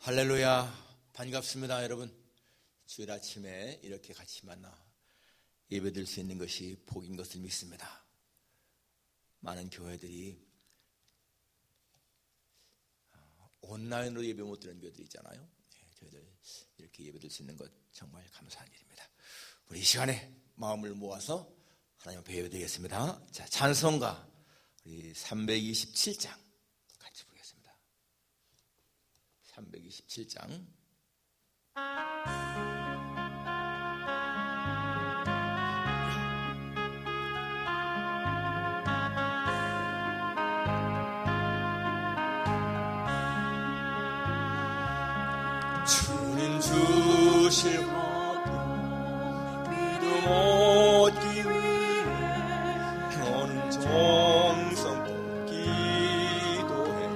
할렐루야, 반갑습니다. 여러분, 주일 아침에 이렇게 같이 만나 예배드릴 수 있는 것이 복인 것을 믿습니다. 많은 교회들이 온라인으로 예배 못 드리는 교회들이 있잖아요. 저희들 이렇게 예배드릴 수 있는 것 정말 감사한 일입니다. 우리 이 시간에 마음을 모아서 하나님 앞에 예배드리겠습니다. 자, 찬송가 우리 327장 같이 보겠습니다. 327장. 주님 주실 화평 믿음 얻기 위해 너는 정성껏 기도했나.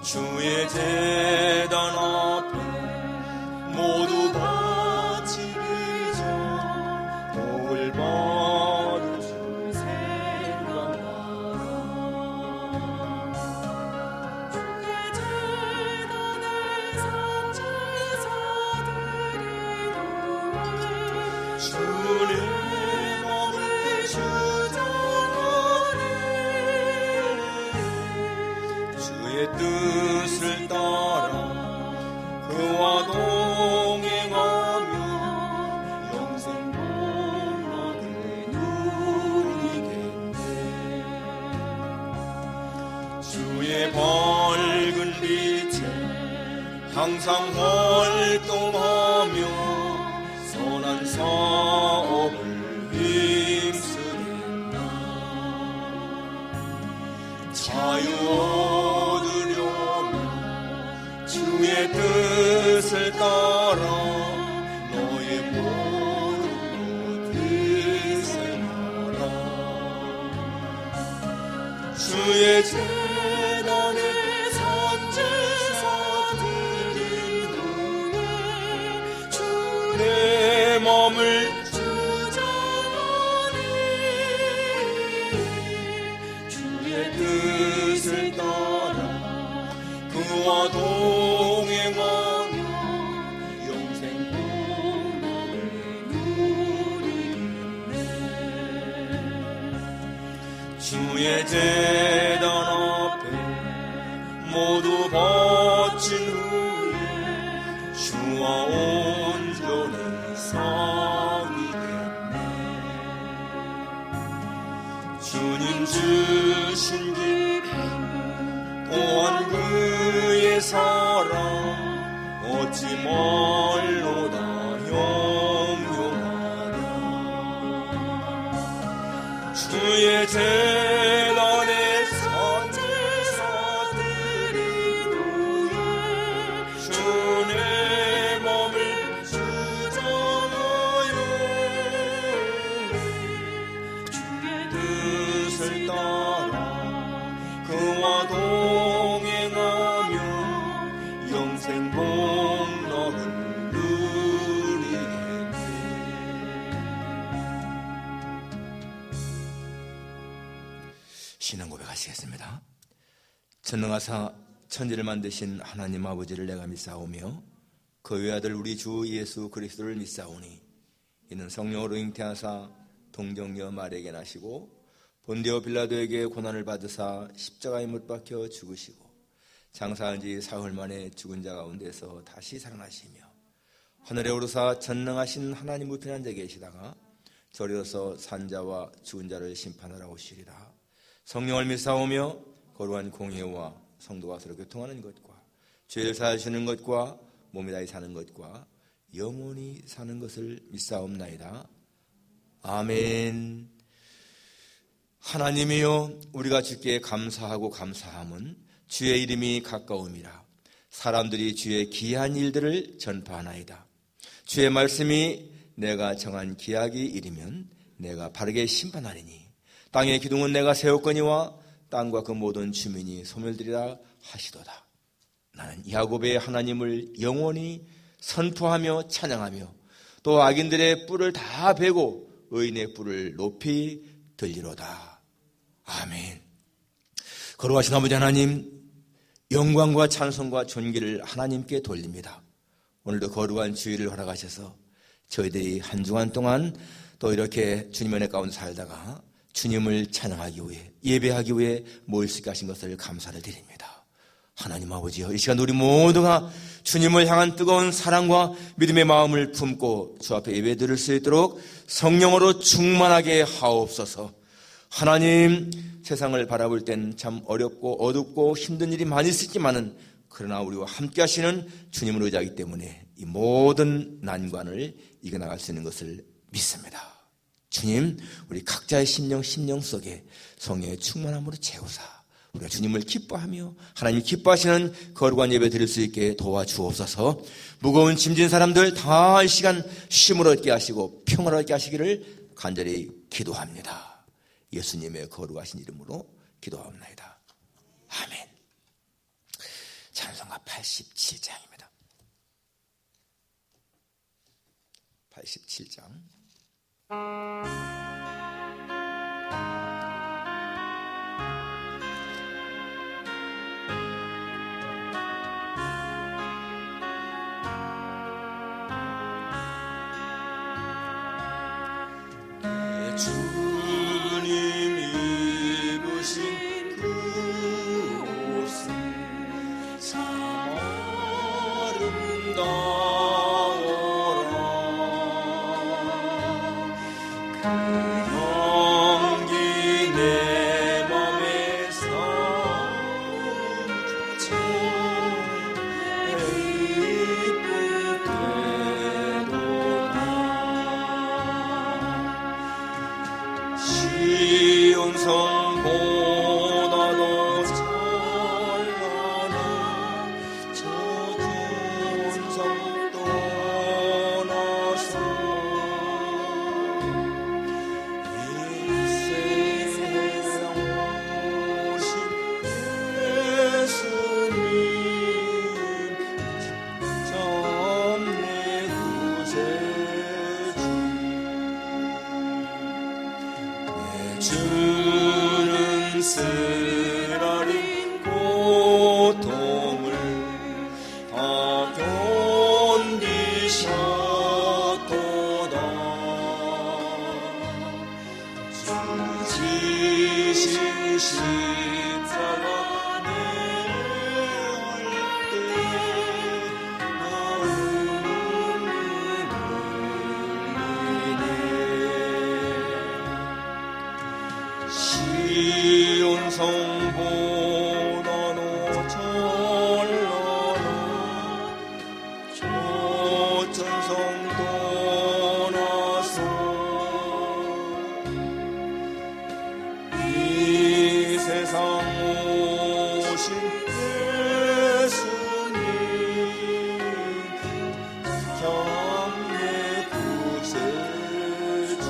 주의 제단 앞에 모두 바치기 전 복을 받으실 생각나라. 주의 제단에 산 제사드리노니 주의 몸을 주장하니 주의 뜻을 따라 그와 동행하며 영생 복락을 누리겠네. 주의 밝은 빛에 항상 활동하며 선한 사업을 힘쓰겠나. 자유 얻으려면 주의 뜻을 따라 너의 모든 것 희생하라. 주의 제단에 산 제사드린 후에 주의 몸을 주장하니 주의 뜻을 따라 그와 동행하며 영생 복락을 누리겠네. 주의 제단 앞에 모두 바친 후에 주와 온전히 사귀겠네. 주님 주신 기쁨 또한 그의 사랑 어찌 말로다 영영하랴. 주의 제단에 산 제사드린 후에 주의 몸을 주장하여 주의 뜻을 따라 그와 동행하며 영생 복락을 누리겠네. 신앙 고백하시겠습니다. 전능하사 천지를 만드신 하나님 아버지를 내가 믿사오며 그 외아들 우리 주 예수 그리스도를 믿사오니 이는 성령으로 잉태하사 동정녀 마리아에게 나시고 본디오 빌라도에게 고난을 받으사 십자가에 못 박혀 죽으시고 장사한 지 사흘 만에 죽은 자 가운데서 다시 살아나시며 하늘에 오르사 전능하신 하나님 우편한 데 계시다가 저리로서 산자와 죽은 자를 심판하러 오시리라. 성령을 믿사오며 거룩한 공회와 성도가 서로 교통하는 것과 죄를 사하시는 것과 몸이 다히 사는 것과 영원히 사는 것을 믿사옵나이다. 아멘. 하나님이여, 우리가 주께 감사하고 감사함은 주의 이름이 가까움이라. 사람들이 주의 기이한 일들을 전파하나이다. 주의 말씀이 내가 정한 기약이 이르면 내가 바르게 심판하리니 땅의 기둥은 내가 세웠거니와 땅과 그 모든 주민이 소멸되리라 하시도다. 나는 야곱의 하나님을 영원히 선포하며 찬양하며 또 악인들의 뿔을 다 베고 의인의 뿔을 높이 들리로다. 아멘. 거룩하신 아버지 하나님, 영광과 찬송과 존귀를 하나님께 돌립니다. 오늘도 거룩한 주일을 허락하셔서 저희들이 한 주간 동안 또 이렇게 주님 은혜 가운데 살다가 주님을 찬양하기 위해 예배하기 위해 모일 수 있게 하신 것을 감사를 드립니다. 하나님 아버지여, 이 시간 우리 모두가 주님을 향한 뜨거운 사랑과 믿음의 마음을 품고 주 앞에 예배 드릴 수 있도록 성령으로 충만하게 하옵소서. 하나님, 세상을 바라볼 땐 참 어렵고 어둡고 힘든 일이 많이 있지만은 그러나 우리와 함께 하시는 주님을 의지하기 때문에 이 모든 난관을 이겨나갈 수 있는 것을 믿습니다. 주님, 우리 각자의 심령 속에 성령의 충만함으로 채우사 우리가 주님을 기뻐하며 하나님 기뻐하시는 거룩한 예배 드릴 수 있게 도와주옵소서. 무거운 짐진 사람들 다 이 시간 쉼을 얻게 하시고 평화를 얻게 하시기를 간절히 기도합니다. 예수님의 거룩하신 이름으로 기도하옵나이다. 아멘. 찬송가 87장입니다. 87장. 주는 쓰라린 고통을 다 견디셨도다. 주 지신 십자가 내할 때 나는 시온성보다도 찬란한 초천성 떠나서 이 세상 오신 예수님 참내 구세주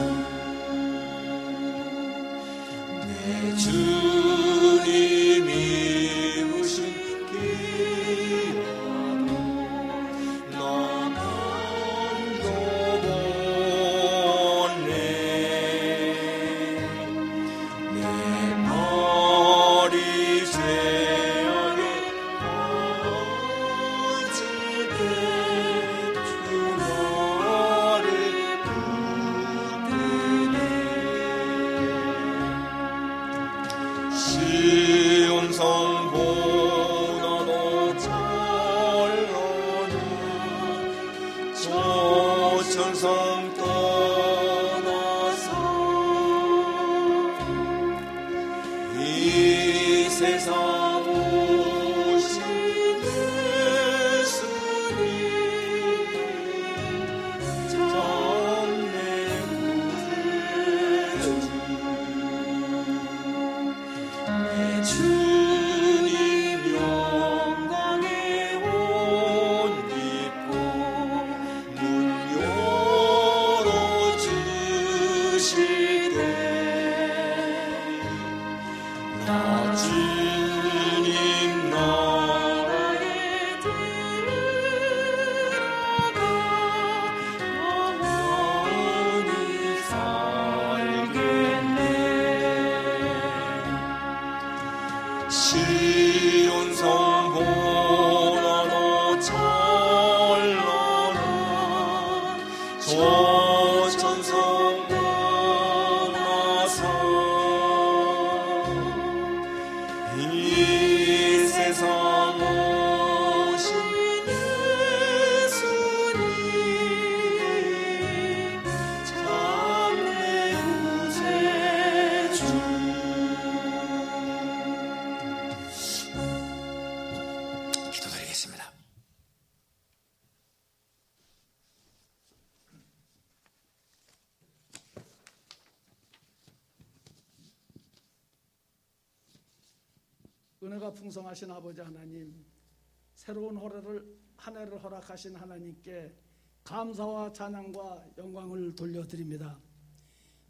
내 주님이 우신 귀하도 나만 도보네. 내 발이 죄악에 빠질 때 주 나를 붙드네. 시온성보다도 찬란한 초천성 떠나서 이 세상 오신 예수님 참내 구세주 내 주님 영광에 옷 입고 문 은혜가 풍성하신 아버지 하나님, 새로운 한 해를 허락하신 하나님께 감사와 찬양과 영광을 돌려드립니다.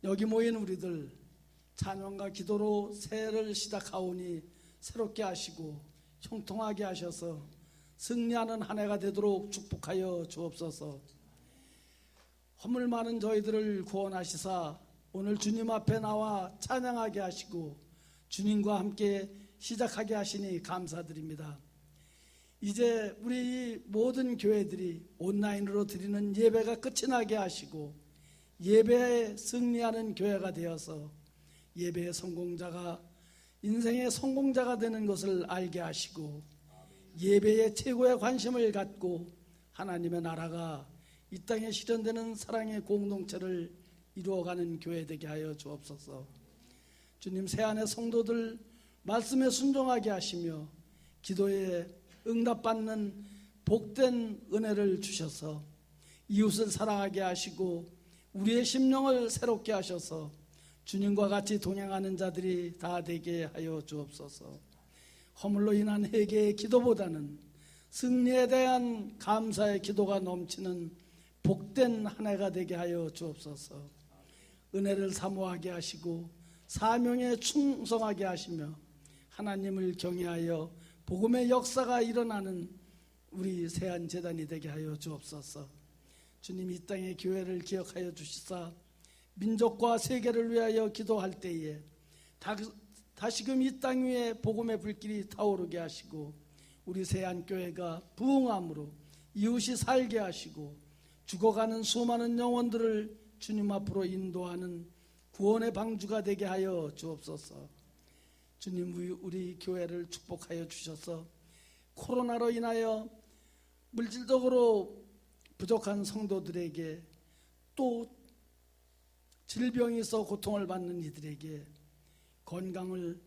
여기 모인 우리들 찬양과 기도로 새해를 시작하오니 새롭게 하시고 형통하게 하셔서 승리하는 한 해가 되도록 축복하여 주옵소서. 허물 많은 저희들을 구원하시사 오늘 주님 앞에 나와 찬양하게 하시고 주님과 함께 시작하게 하시니 감사드립니다. 이제 우리 모든 교회들이 온라인으로 드리는 예배가 끝이 나게 하시고 예배에 승리하는 교회가 되어서 예배의 성공자가 인생의 성공자가 되는 것을 알게 하시고 예배에 최고의 관심을 갖고 하나님의 나라가 이 땅에 실현되는 사랑의 공동체를 이루어가는 교회 되게 하여 주옵소서. 주님, 새안의 성도들 말씀에 순종하게 하시며 기도에 응답받는 복된 은혜를 주셔서 이웃을 사랑하게 하시고 우리의 심령을 새롭게 하셔서 주님과 같이 동행하는 자들이 다 되게 하여 주옵소서. 허물로 인한 회개의 기도보다는 승리에 대한 감사의 기도가 넘치는 복된 한 해가 되게 하여 주옵소서. 은혜를 사모하게 하시고 사명에 충성하게 하시며 하나님을 경외하여 복음의 역사가 일어나는 우리 새안재단이 되게 하여 주옵소서. 주님, 이 땅의 교회를 기억하여 주시사 민족과 세계를 위하여 기도할 때에 다시금 이 땅 위에 복음의 불길이 타오르게 하시고 우리 새안교회가 부흥함으로 이웃이 살게 하시고 죽어가는 수많은 영혼들을 주님 앞으로 인도하는 구원의 방주가 되게 하여 주옵소서. 주님, 우리 교회를 축복하여 주셔서 코로나로 인하여 물질적으로 부족한 성도들에게 또 질병이 있어 고통을 받는 이들에게 건강을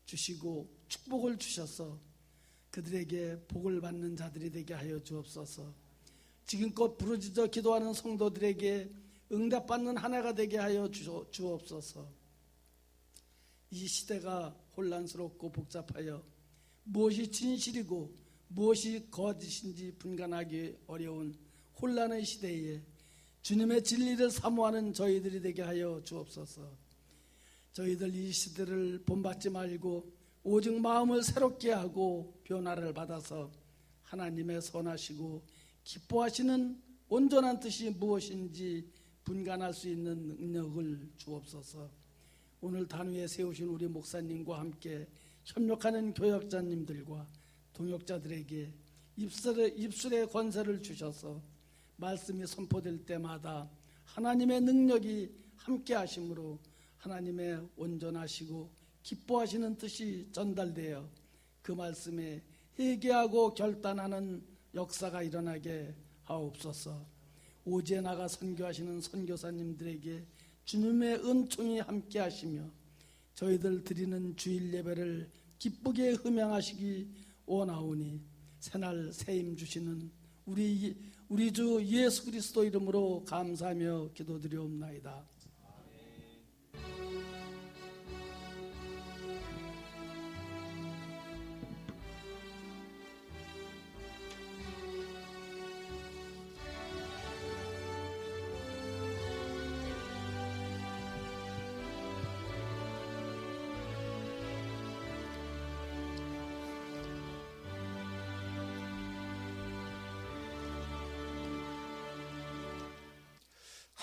주시고 축복을 주셔서 그들에게 복을 받는 자들이 되게 하여 주옵소서. 지금껏 부르짖어 기도하는 성도들에게 응답받는 한 해가 되게 하여 주옵소서. 이 시대가 혼란스럽고 복잡하여 무엇이 진실이고 무엇이 거짓인지 분간하기 어려운 혼란의 시대에 주님의 진리를 사모하는 저희들이 되게 하여 주옵소서. 저희들 이 시대를 본받지 말고 오직 마음을 새롭게 하고 변화를 받아서 하나님의 선하시고 기뻐하시는 온전한 뜻이 무엇인지 분간할 수 있는 능력을 주옵소서. 오늘 단위에 세우신 우리 목사님과 함께 협력하는 교역자님들과 동역자들에게 입술의 권세를 주셔서 말씀이 선포될 때마다 하나님의 능력이 함께 하심으로 하나님의 온전하시고 기뻐하시는 뜻이 전달되어 그 말씀에 회개하고 결단하는 역사가 일어나게 하옵소서. 오지에 나가 선교하시는 선교사님들에게 주님의 은총이 함께 하시며 저희들 드리는 주일 예배를 기쁘게 흠양하시기 원하오니 새날 새임 주시는 우리 주 예수 그리스도 이름으로 감사하며 기도드리옵나이다.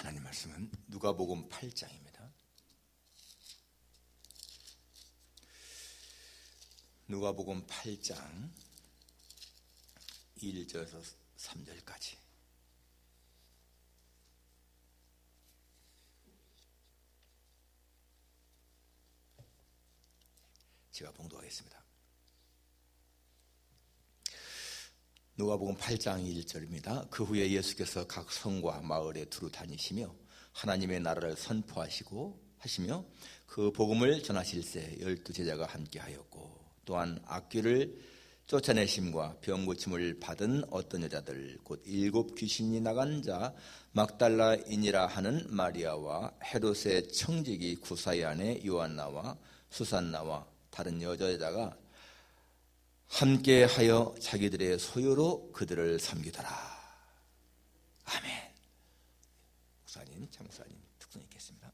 하나님 말씀은 누가복음 8장입니다. 누가복음 8장 1절에서 3절까지. 제가 봉독하겠습니다. 누가복음 8장 1절입니다. 그 후에 예수께서 각 성과 마을에 두루 다니시며 하나님의 나라를 선포하시고 하시며 그 복음을 전하실새 12 제자가 함께하였고 또한 악귀를 쫓아내심과 병 고침을 받은 어떤 여자들 곧 7 귀신이 나간 자 막달라인이라 하는 마리아와 헤롯의 청지기 구사의 아내 요한나와 수산나와 다른 여자가 함께하여 자기들의 소유로 그들을 섬기더라. 아멘. 목사님, 장목사님 특성 있겠습니다.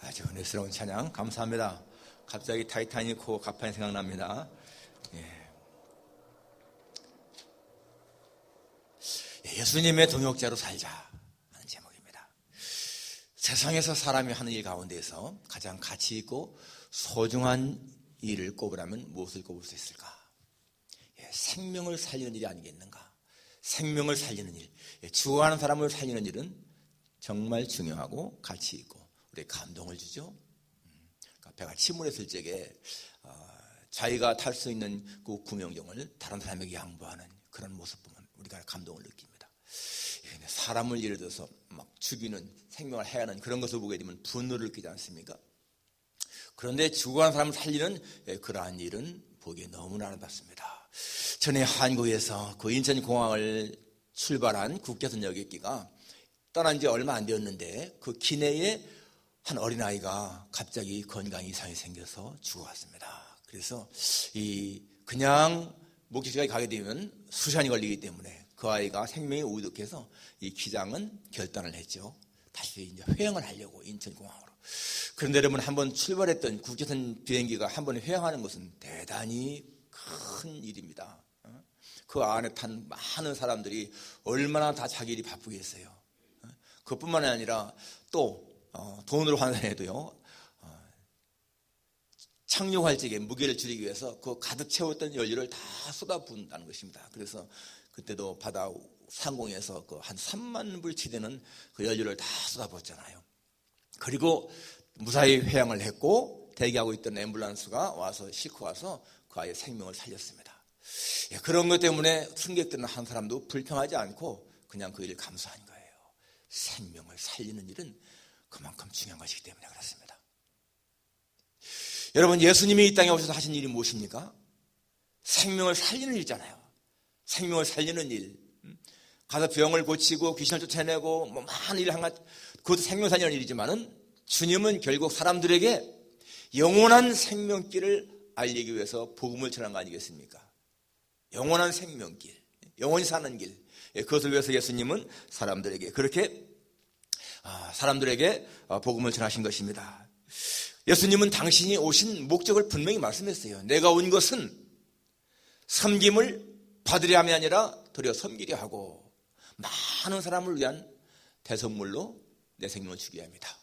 아주 은혜스러운 찬양 감사합니다. 갑자기 타이타닉호 가판이 생각납니다. 예수님의 동역자로 살자 하는 제목입니다. 세상에서 사람이 하는 일 가운데에서 가장 가치 있고 소중한 일을 꼽으라면 무엇을 꼽을 수 있을까? 생명을 살리는 일이 아니겠는가? 생명을 살리는 일, 죽어가는 사람을 살리는 일은 정말 중요하고 가치 있고 우리에게 감동을 주죠. 그러니까 배가 침몰했을 적에 자기가 탈 수 있는 그 구명정을 다른 사람에게 양보하는 그런 모습 보면 우리가 감동을 느낍니다. 사람을 예를 들어서 막 죽이는 생명을 해하는 그런 것을 보게 되면 분노를 느끼지 않습니까? 그런데 죽어가는 사람을 살리는 그러한 일은 보기에 너무나 아름답습니다. 전에 한국에서 그 인천공항을 출발한 국제선 여객기가 떠난 지 얼마 안 되었는데 그 기내에 한 어린아이가 갑자기 건강 이상이 생겨서 죽어갔습니다. 그래서 그냥 목적지까지 가게 되면 수시간이 걸리기 때문에 그 아이가 생명이 우득해서 이 기장은 결단을 했죠. 다시 이제 회항을 하려고 인천공항으로. 그런데 여러분 한번 출발했던 국제선 비행기가 한번 회항하는 것은 대단히 큰 일입니다. 그 안에 탄 많은 사람들이 얼마나 다 자기 일이 바쁘겠어요. 그뿐만 아니라 또 돈으로 환산해도요. 착륙할 적에 무게를 줄이기 위해서 그 가득 채웠던 연료를 다 쏟아부은다는 것입니다. 그래서 그때도 바다 상공에서 그 한 3만 불치 되는 그 연료를 다 쏟아부었잖아요. 그리고 무사히 회항을 했고 대기하고 있던 앰뷸런스가 와서 싣고 와서 그 아이의 생명을 살렸습니다. 그런 것 때문에 승객들은 한 사람도 불평하지 않고 그냥 그 일을 감수한 거예요. 생명을 살리는 일은 그만큼 중요한 것이기 때문에 그렇습니다. 여러분, 예수님이 이 땅에 오셔서 하신 일이 무엇입니까? 생명을 살리는 일이잖아요. 생명을 살리는 일. 가서 병을 고치고 귀신을 쫓아내고 뭐 많은 일을 한 그것도 생명사이라는 일이지만은 주님은 결국 사람들에게 영원한 생명길을 알리기 위해서 복음을 전한 거 아니겠습니까? 영원한 생명길, 영원히 사는 길, 그것을 위해서 예수님은 사람들에게 그렇게 복음을 전하신 것입니다. 예수님은 당신이 오신 목적을 분명히 말씀했어요. 내가 온 것은 섬김을 받으려 함이 아니라 도리어 섬기려 하고 많은 사람을 위한 대선물로 내 생명을 주기 합니다.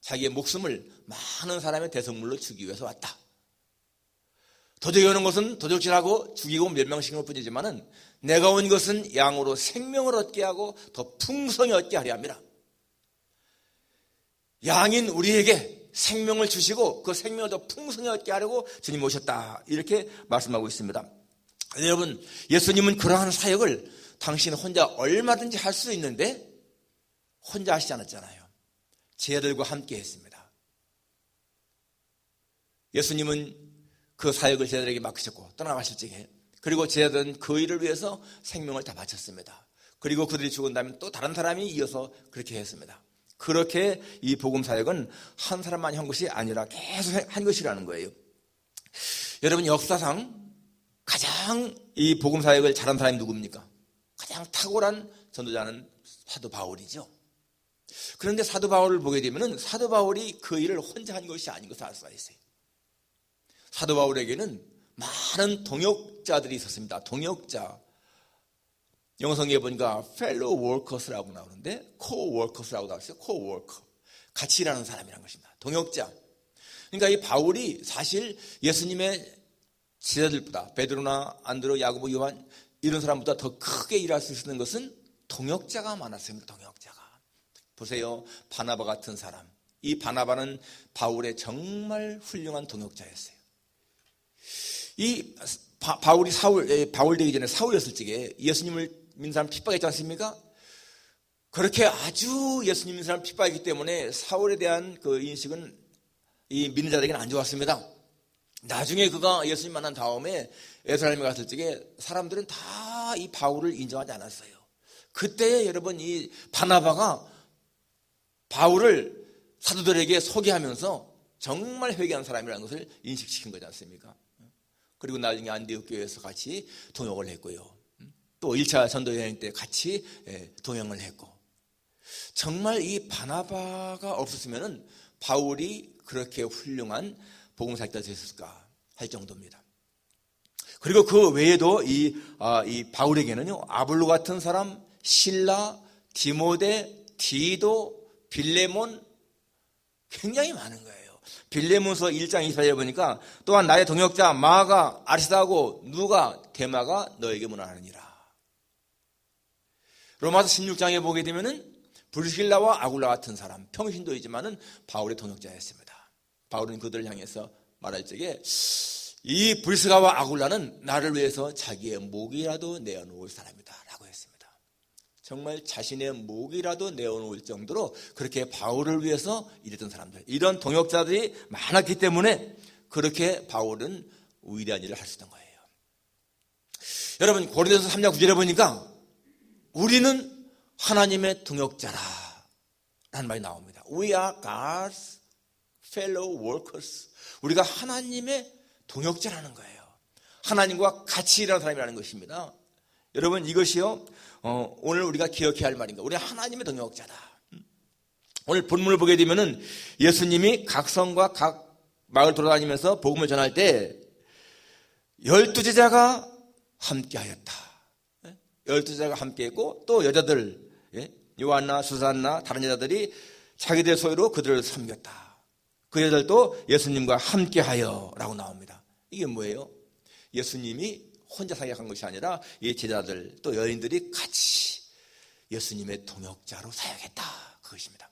자기의 목숨을 많은 사람의 대선물로 주기 위해서 왔다. 도적이 오는 것은 도적질하고 죽이고 멸망시키는 것 뿐이지만은 내가 온 것은 양으로 생명을 얻게 하고 더 풍성히 얻게 하려 합니다. 양인 우리에게 생명을 주시고 그 생명을 더 풍성히 얻게 하려고 주님 오셨다. 이렇게 말씀하고 있습니다. 여러분, 예수님은 그러한 사역을 당신 혼자 얼마든지 할 수 있는데 혼자 하시지 않았잖아요. 제자들과 함께 했습니다. 예수님은 그 사역을 제자들에게 맡기셨고 떠나가실 적에 그리고 제자들은 그 일을 위해서 생명을 다 바쳤습니다. 그리고 그들이 죽은 다음에 또 다른 사람이 이어서 그렇게 했습니다. 그렇게 이 복음 사역은 한 사람만이 한 것이 아니라 계속 한 것이라는 거예요. 여러분, 역사상 가장 이 복음 사역을 잘한 사람이 누굽니까? 가장 탁월한 전도자는 사도 바울이죠. 그런데 사도 바울을 보게 되면 사도 바울이 그 일을 혼자 한 것이 아닌 것을 알 수가 있어요. 사도 바울에게는 많은 동역자들이 있었습니다. 동역자. 영어 성경에 보니까 fellow workers라고 나오는데 co-workers라고 나왔어요. co-worker. 같이 일하는 사람이라는 것입니다. 동역자. 그러니까 이 바울이 사실 예수님의 제자들보다 베드로나 안드로, 야고보, 요한 이런 사람보다 더 크게 일할 수 있는 것은 동역자가 많았습니다. 동역자가. 보세요. 바나바 같은 사람. 이 바나바는 바울의 정말 훌륭한 동역자였어요. 이 바울이 바울 되기 전에 사울이었을 적에 예수님을 믿는 사람 핍박했지 않습니까? 그렇게 아주 예수님 믿는 사람 핍박했기 때문에 사울에 대한 그 인식은 이 믿는 자들에게는 안 좋았습니다. 나중에 그가 예수님 만난 다음에 예루살렘에 갔을 적에 사람들은 다 이 바울을 인정하지 않았어요. 그때 여러분 이 바나바가 바울을 사도들에게 소개하면서 정말 회개한 사람이라는 것을 인식시킨 거지 않습니까? 그리고 나중에 안디옥 교회에서 같이 동역을 했고요. 또 1차 전도 여행 때 같이 동역을 했고. 정말 이 바나바가 없었으면 바울이 그렇게 훌륭한 복음사역자가 됐을까 할 정도입니다. 그리고 그 외에도 이 바울에게는요, 아볼로 같은 사람, 실라, 디모데, 디도, 빌레몬 굉장히 많은 거예요. 빌레몬서 1장 24절에 보니까 또한 나의 동역자 마가, 아리스다고, 누가, 데마가 너에게 문안하느니라. 로마서 16장에 보게 되면은 브리실라와 아굴라 같은 사람, 평신도이지만은 바울의 동역자였습니다. 바울은 그들을 향해서 말할 적에 이 브리스가와 아굴라는 나를 위해서 자기의 목이라도 내어놓을 사람이다 라고 했습니다. 정말 자신의 목이라도 내어놓을 정도로 그렇게 바울을 위해서 일했던 사람들, 이런 동역자들이 많았기 때문에 그렇게 바울은 위대한 일을 할 수 있던 거예요. 여러분, 고린도서 3장 9절에 보니까 우리는 하나님의 동역자라 라는 말이 나옵니다. We are God's fellow workers. 우리가 하나님의 동역자라는 거예요. 하나님과 같이 일하는 사람이라는 것입니다. 여러분, 이것이요, 오늘 우리가 기억해야 할 말입니다. 우리 하나님의 동역자다. 오늘 본문을 보게 되면은 예수님이 각 성과 각 마을 돌아다니면서 복음을 전할 때 12제자가 함께 하였다. 12제자가 함께 했고 또 여자들, 요한나, 수산나, 다른 여자들이 자기들 소유로 그들을 섬겼다. 그 여자들도 예수님과 함께 하여 라고 나옵니다. 이게 뭐예요? 예수님이 혼자 사역한 것이 아니라 이 제자들 또 여인들이 같이 예수님의 동역자로 사역했다. 그것입니다.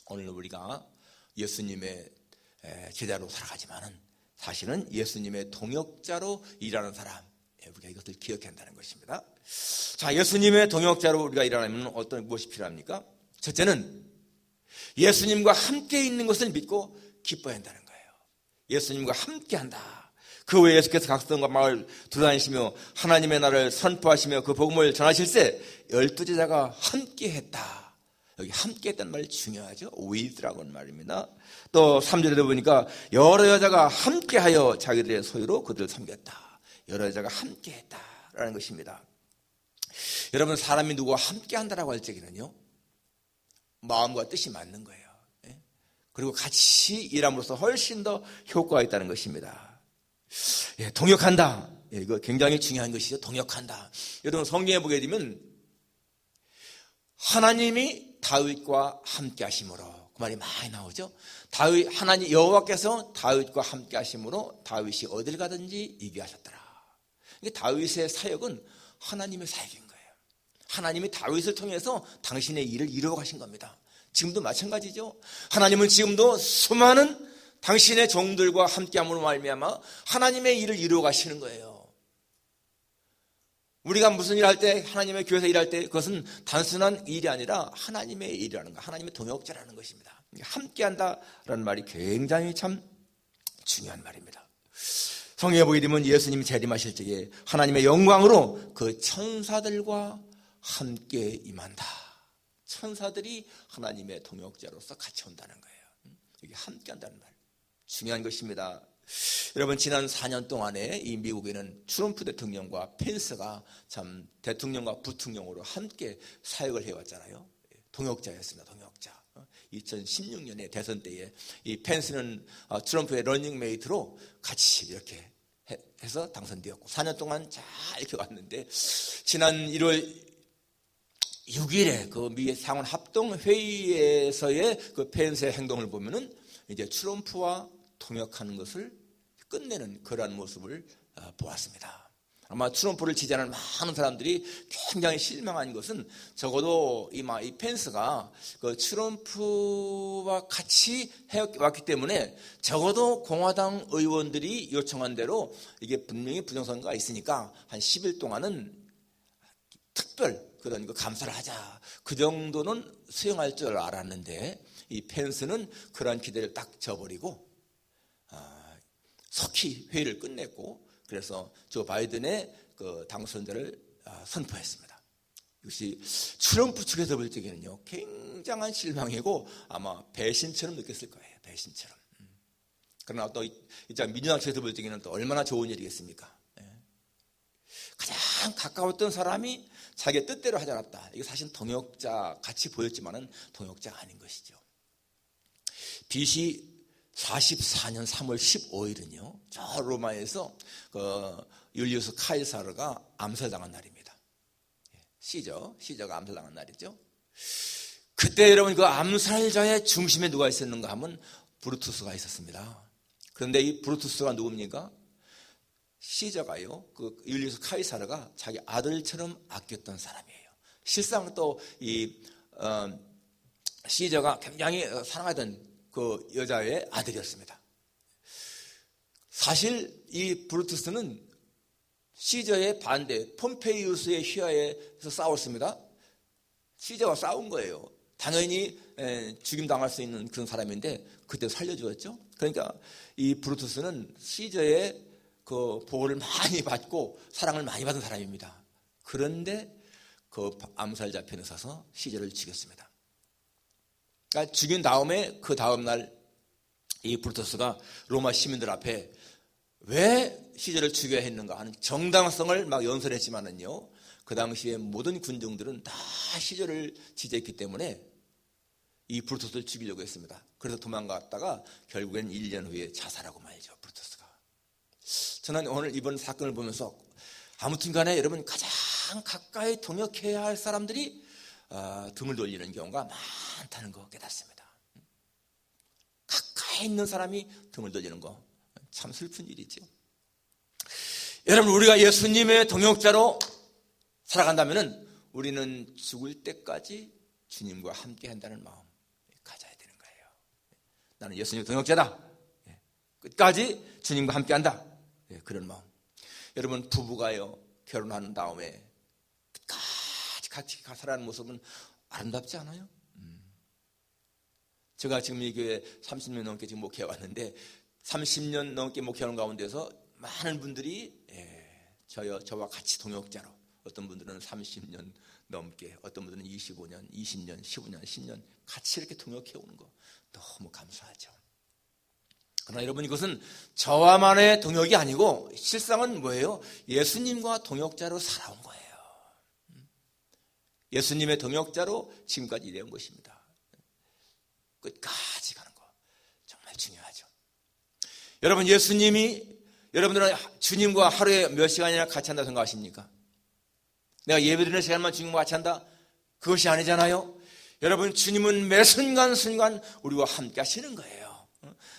오늘 우리가 예수님의 제자로 살아가지만은 사실은 예수님의 동역자로 일하는 사람, 우리가 이것을 기억해야 한다는 것입니다. 자, 예수님의 동역자로 우리가 일하려면 무엇이 필요합니까? 첫째는 예수님과 함께 있는 것을 믿고 기뻐야 한다는 거예요. 예수님과 함께 한다. 그 후에 예수께서 각성과 마을 돌아다니시며 하나님의 나라를 선포하시며 그 복음을 전하실 때 12제자가 함께 했다. 여기 함께 했다는 말이 중요하죠. with라고 하는 말입니다. 또 3절에 보니까 여러 여자가 함께하여 자기들의 소유로 그들을 섬겼다. 여러 여자가 함께 했다라는 것입니다. 여러분, 사람이 누구와 함께 한다라고 할 적에는요, 마음과 뜻이 맞는 거예요. 그리고 같이 일함으로써 훨씬 더 효과가 있다는 것입니다. 동역한다. 이거 굉장히 중요한 것이죠. 동역한다. 여러분, 성경에 보게 되면 하나님이 다윗과 함께 하심으로, 그 말이 많이 나오죠. 하나님 여호와께서 다윗과 함께 하심으로 다윗이 어딜 가든지 이기하셨더라. 다윗의 사역은 하나님의 사역인 거예요. 하나님이 다윗을 통해서 당신의 일을 이루어 가신 겁니다. 지금도 마찬가지죠. 하나님은 지금도 수많은 당신의 종들과 함께함으로 말미암아 하나님의 일을 이루어 가시는 거예요. 우리가 무슨 일을 할 때, 하나님의 교회에서 일할 때, 그것은 단순한 일이 아니라 하나님의 일이라는 거, 하나님의 동역자라는 것입니다. 함께한다라는 말이 굉장히 참 중요한 말입니다. 성경에 보게 되면 예수님이 재림하실 적에 하나님의 영광으로 그 천사들과 함께 임한다. 천사들이 하나님의 동역자로서 같이 온다는 거예요. 이게 함께한다는 말, 중요한 것입니다. 여러분, 지난 4년 동안에 이 미국에는 트럼프 대통령과 펜스가 참 대통령과 부통령으로 함께 사역을 해왔잖아요. 동역자였습니다. 동역자. 2016년에 대선 때에 이 펜스는 트럼프의 러닝메이트로 같이 이렇게 해서 당선되었고 4년 동안 잘 이렇게 왔는데, 지난 1월 6일에 그 미 상원 합동 회의에서의 그 펜스의 행동을 보면은 이제 트럼프와 동역하는 것을 끝내는 그러한 모습을 보았습니다. 아마 트럼프를 지지하는 많은 사람들이 굉장히 실망한 것은, 적어도 이 펜스가 그 트럼프와 같이 해왔기 때문에 적어도 공화당 의원들이 요청한 대로 이게 분명히 부정선거가 있으니까 한 10일 동안은 특별 그런 거 감사를 하자, 그 정도는 수용할 줄 알았는데, 이 펜스는 그러한 기대를 딱 저버리고 속히 회의를 끝냈고, 그래서 조 바이든의 그 당선자를 선포했습니다. 역시 트럼프 측에서 볼 적에는요, 굉장한 실망이고 아마 배신처럼 느꼈을 거예요. 배신처럼. 그러나 또 이제 민주당 측에서 볼 적에는 또 얼마나 좋은 일이겠습니까? 가장 가까웠던 사람이 자기의 뜻대로 하지 않았다. 이게 사실 동역자 같이 보였지만은 동역자가 아닌 것이죠. BC 44년 3월 15일은요, 저 로마에서 그 율리우스 카이사르가 암살당한 날입니다. 시저가 암살당한 날이죠. 그때 여러분, 그 암살자의 중심에 누가 있었는가 하면 브루투스가 있었습니다. 그런데 이 브루투스가 누굽니까? 시저가요, 그 율리우스 카이사르가 자기 아들처럼 아꼈던 사람이에요. 실상 또 이 시저가 굉장히 사랑하던 그 여자의 아들이었습니다. 사실 이 브루투스는 시저의 반대, 폼페이우스의 휘하에서 싸웠습니다. 시저가 싸운 거예요. 당연히 죽임당할 수 있는 그런 사람인데 그때 살려주었죠. 그러니까 이 브루투스는 시저의 그 보호를 많이 받고 사랑을 많이 받은 사람입니다. 그런데 그 암살자 편에 서서 시저를 죽였습니다. 그러니까 죽인 다음에 그 다음날 이 브루투스가 로마 시민들 앞에 왜 시저를 죽여야 했는가 하는 정당성을 막 연설했지만은요, 그 당시에 모든 군중들은 다 시저를 지지했기 때문에 이 브루투스를 죽이려고 했습니다. 그래서 도망갔다가 결국엔 1년 후에 자살하고 말이죠, 브루투스가. 저는 오늘 이번 사건을 보면서 아무튼 간에 여러분, 가장 가까이 동역해야 할 사람들이 등을 돌리는 경우가 많다는 거 깨닫습니다. 가까이 있는 사람이 등을 돌리는 거 참 슬픈 일이죠. 여러분, 우리가 예수님의 동역자로 살아간다면 우리는 죽을 때까지 주님과 함께 한다는 마음 가져야 되는 거예요. 나는 예수님의 동역자다. 끝까지 주님과 함께 한다. 그런 마음. 여러분, 부부가요, 결혼한 다음에 끝까지 같이 살아가는 모습은 아름답지 않아요? 제가 지금 이 교회 30년 넘게 지금 목회해 왔는데 30년 넘게 목회하는 가운데서 많은 분들이 저와 같이 동역자로, 어떤 분들은 30년 넘게, 어떤 분들은 25년, 20년, 15년, 10년 같이 이렇게 동역해 오는 거 너무 감사하죠. 그러나 여러분, 이것은 저와만의 동역이 아니고 실상은 뭐예요? 예수님과 동역자로 살아온 거예요. 예수님의 동역자로 지금까지 일해온 것입니다. 끝까지 가는 거 정말 중요하죠. 여러분, 여러분들은 주님과 하루에 몇 시간이나 같이 한다고 생각하십니까? 내가 예배드리는 시간만 주님과 같이 한다? 그것이 아니잖아요. 여러분, 주님은 매 순간순간 우리와 함께 하시는 거예요.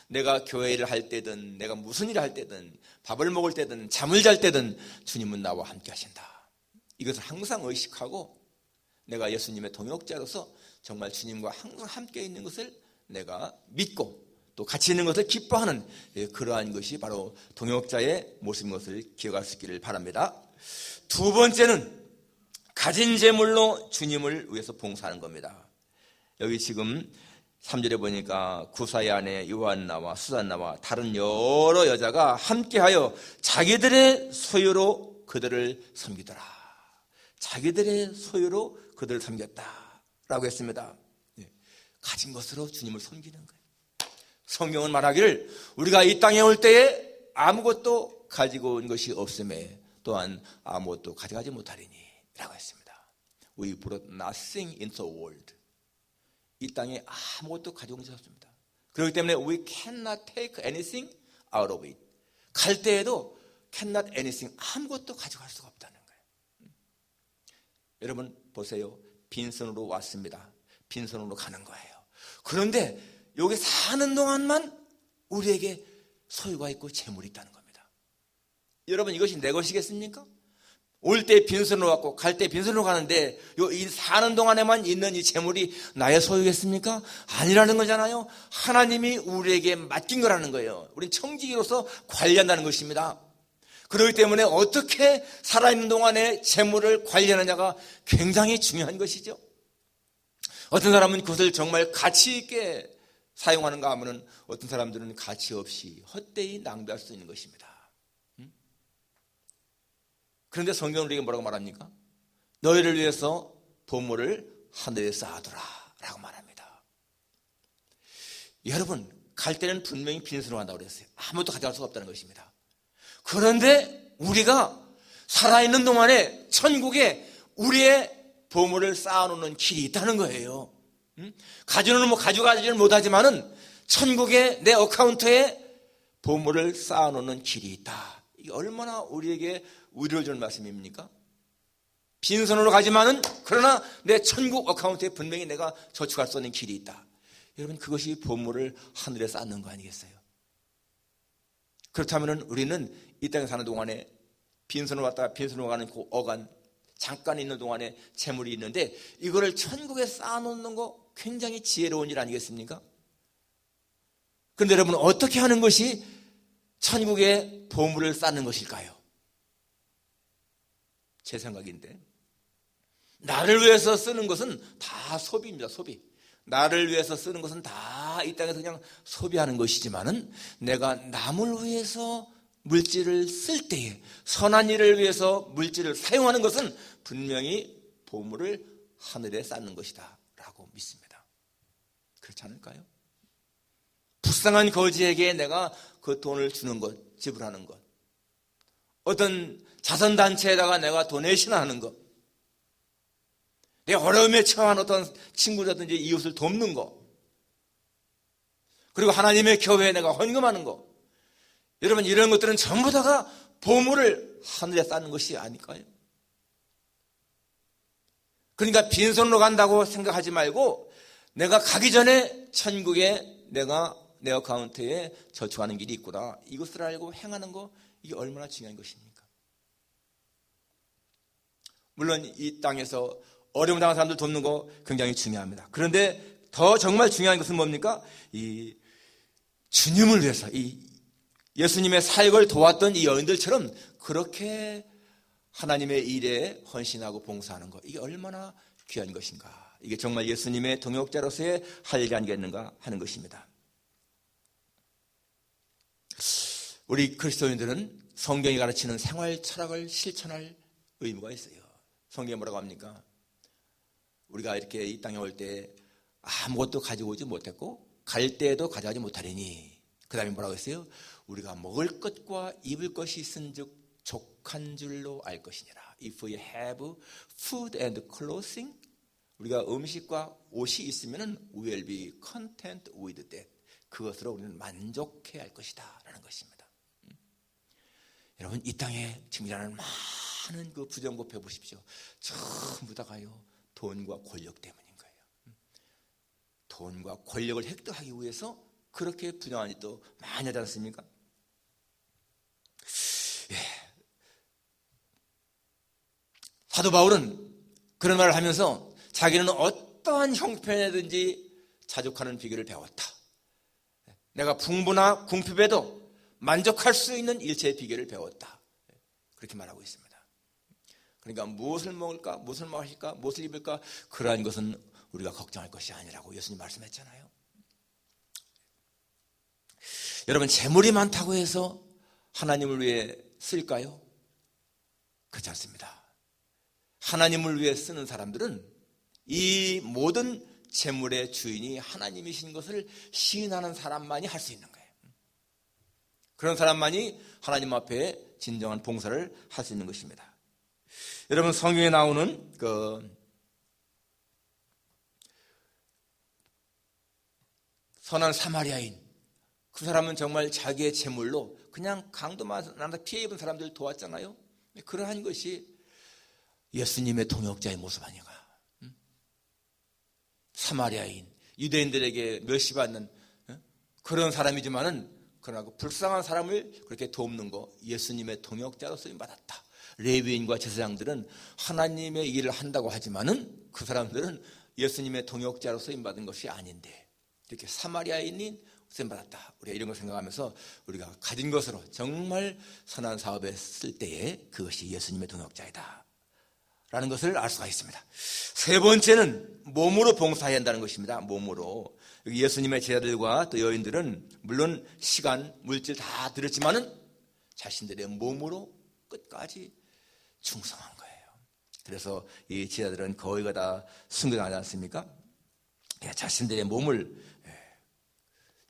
내가 교회를 할 때든, 내가 무슨 일을 할 때든, 밥을 먹을 때든, 잠을 잘 때든 주님은 나와 함께 하신다. 이것을 항상 의식하고 내가 예수님의 동역자로서 정말 주님과 항상 함께 있는 것을 내가 믿고 또 같이 있는 것을 기뻐하는 그러한 것이 바로 동역자의 모습인 것을 기억할 수 있기를 바랍니다. 두 번째는 가진 재물로 주님을 위해서 봉사하는 겁니다. 여기 지금 3절에 보니까 구사의 아내 요한나와 수산나와 다른 여러 여자가 함께하여 자기들의 소유로 그들을 섬기더라. 자기들의 소유로 그들을 섬겼다라고 했습니다. 가진 것으로 주님을 섬기는 거예요. 성경은 말하기를 우리가 이 땅에 올 때에 아무것도 가지고 온 것이 없음에 또한 아무것도 가져가지 못하리니 라고 했습니다. We brought nothing into the world. 이 땅에 아무것도 가져온 것이 없습니다. 그렇기 때문에 we cannot take anything out of it. 갈 때에도 cannot anything, 아무것도 가져갈 수가 없다는 거예요. 여러분 보세요. 빈손으로 왔습니다. 빈손으로 가는 거예요. 그런데 여기 사는 동안만 우리에게 소유가 있고 재물이 있다는 겁니다. 여러분, 이것이 내 것이겠습니까? 올 때 빈손으로 왔고 갈 때 빈손으로 가는데 이 사는 동안에만 있는 이 재물이 나의 소유겠습니까? 아니라는 거잖아요. 하나님이 우리에게 맡긴 거라는 거예요. 우린 청지기로서 관리한다는 것입니다. 그렇기 때문에 어떻게 살아있는 동안에 재물을 관리하느냐가 굉장히 중요한 것이죠. 어떤 사람은 그것을 정말 가치 있게 사용하는가 하면 어떤 사람들은 가치 없이 헛되이 낭비할 수 있는 것입니다. 그런데 성경은 우리에게 뭐라고 말합니까? 너희를 위해서 보물을 하늘에 쌓아두라 라고 말합니다. 여러분, 갈 때는 분명히 빈손으로 간다고 그랬어요. 아무것도 가져갈 수가 없다는 것입니다. 그런데 우리가 살아있는 동안에 천국에 우리의 보물을 쌓아놓는 길이 있다는 거예요. 가지고는 가져가지는 못하지만은 천국에 내 어카운트에 보물을 쌓아놓는 길이 있다. 이게 얼마나 우리에게 위로를 주는 말씀입니까? 빈손으로 가지만은 그러나 내 천국 어카운트에 분명히 내가 저축할 수 있는 길이 있다. 여러분, 그것이 보물을 하늘에 쌓는 거 아니겠어요? 그렇다면은 우리는 이 땅에 사는 동안에 빈손으로 왔다가 빈손으로 가는 그 어간, 잠깐 있는 동안에 재물이 있는데 이거를 천국에 쌓아놓는 거 굉장히 지혜로운 일 아니겠습니까? 그런데 여러분, 어떻게 하는 것이 천국에 보물을 쌓는 것일까요? 제 생각인데 나를 위해서 쓰는 것은 다 소비입니다. 소비. 나를 위해서 쓰는 것은 다 이 땅에서 그냥 소비하는 것이지만은 내가 남을 위해서 물질을 쓸 때에 선한 일을 위해서 물질을 사용하는 것은 분명히 보물을 하늘에 쌓는 것이다 라고 믿습니다. 그렇지 않을까요? 불쌍한 거지에게 내가 그 돈을 주는 것, 지불하는 것, 어떤 자선단체에다가 내가 도네이션하는 것, 내 어려움에 처한 어떤 친구라든지 이웃을 돕는 것, 그리고 하나님의 교회에 내가 헌금하는 것, 여러분, 이런 것들은 전부 다가 보물을 하늘에 쌓는 것이 아닐까요? 그러니까 빈손으로 간다고 생각하지 말고 내가 가기 전에 천국에 내가 내 어카운트에 저축하는 길이 있구나, 이것을 알고 행하는 거, 이게 얼마나 중요한 것입니까? 물론 이 땅에서 어려움 당한 사람들 돕는 거 굉장히 중요합니다. 그런데 더 정말 중요한 것은 뭡니까? 이 주님을 위해서, 이 예수님의 사역을 도왔던 이 여인들처럼 그렇게 하나님의 일에 헌신하고 봉사하는 것, 이게 얼마나 귀한 것인가. 이게 정말 예수님의 동역자로서의 할 일이 아니겠는가 하는 것입니다. 우리 그리스도인들은 성경이 가르치는 생활 철학을 실천할 의무가 있어요. 성경이 뭐라고 합니까? 우리가 이렇게 이 땅에 올 때 아무것도 가지고 오지 못했고 갈 때에도 가져가지 못하리니, 그 다음에 뭐라고 했어요? 우리가 먹을 것과 입을 것이 있은즉 족한 줄로 알 것이니라. If we have food and clothing, 우리가 음식과 옷이 있으면 we will be content with that. 그것으로 우리는 만족해야 할 것이다 라는 것입니다. 여러분, 이 땅에 지금 일하는 많은 그 부정부 배우십시오. 전부 다가요 돈과 권력 때문인 거예요. 돈과 권력을 획득하기 위해서 그렇게 부정한 짓도 많이 하지 않습니까? 예. 사도 바울은 그런 말을 하면서 자기는 어떠한 형편이든지 자족하는 비결을 배웠다. 내가 풍부나 궁핍에도 만족할 수 있는 일체의 비결을 배웠다. 그렇게 말하고 있습니다. 그러니까 무엇을 먹을까, 무엇을 마실까, 무엇을 입을까, 그러한 것은 우리가 걱정할 것이 아니라고 예수님 말씀했잖아요. 여러분, 재물이 많다고 해서 하나님을 위해 쓸까요? 그렇지 않습니다. 하나님을 위해 쓰는 사람들은 이 모든 재물의 주인이 하나님이신 것을 시인하는 사람만이 할 수 있는 거예요. 그런 사람만이 하나님 앞에 진정한 봉사를 할 수 있는 것입니다. 여러분, 성경에 나오는 선한 사마리아인, 그 사람은 정말 자기의 재물로 그냥 강도 만나서 피해 입은 사람들 도왔잖아요. 그러한 것이 예수님의 동역자의 모습 아닌가. 사마리아인, 유대인들에게 멸시받는 그런 사람이지만은 그러나 불쌍한 사람을 그렇게 돕는 거, 예수님의 동역자로 쓰임받았다. 레위인과 제사장들은 하나님의 일을 한다고 하지만은 그 사람들은 예수님의 동역자로 쓰임받은 것이 아닌데 이렇게 사마리아인이 쓰임받았다. 우리가 이런 걸 생각하면서 우리가 가진 것으로 정말 선한 사업에 쓸 때에 그것이 예수님의 동역자이다 라는 것을 알 수가 있습니다. 세 번째는 몸으로 봉사해야 한다는 것입니다. 몸으로. 여기 예수님의 제자들과 또 여인들은 물론 시간, 물질 다 들었지만은 자신들의 몸으로 끝까지 충성한 거예요. 그래서 이 제자들은 거의가 다 순교하지 않습니까? 자신들의 몸을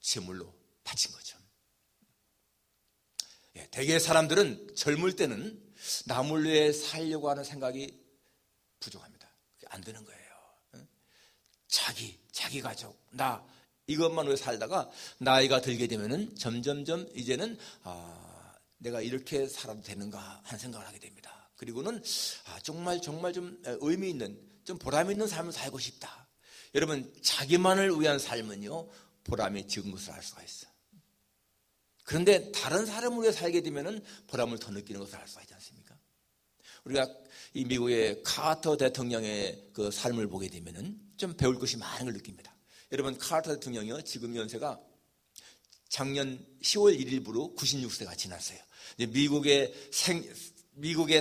제물로 바친 거죠. 대개 사람들은 젊을 때는 남을 위해 살려고 하는 생각이 부족합니다. 안 되는 거예요. 자기 가족, 나 이것만 위해 살다가 나이가 들게 되면은 점점점 이제는 내가 이렇게 살아도 되는가 하는 생각을 하게 됩니다. 그리고는 정말 좀 의미 있는, 좀 보람 있는 삶을 살고 싶다. 여러분, 자기만을 위한 삶은요 보람이 적은 것을 알 수가 있어요. 그런데 다른 사람을 위해 살게 되면은 보람을 더 느끼는 것을 알 수가 있지 않습니까? 우리가 이 미국의 카터 대통령의 그 삶을 보게 되면은 좀 배울 것이 많은 걸 느낍니다. 여러분, 카터 대통령이요 지금 연세가 작년 10월 1일부로 96세가 지났어요. 미국에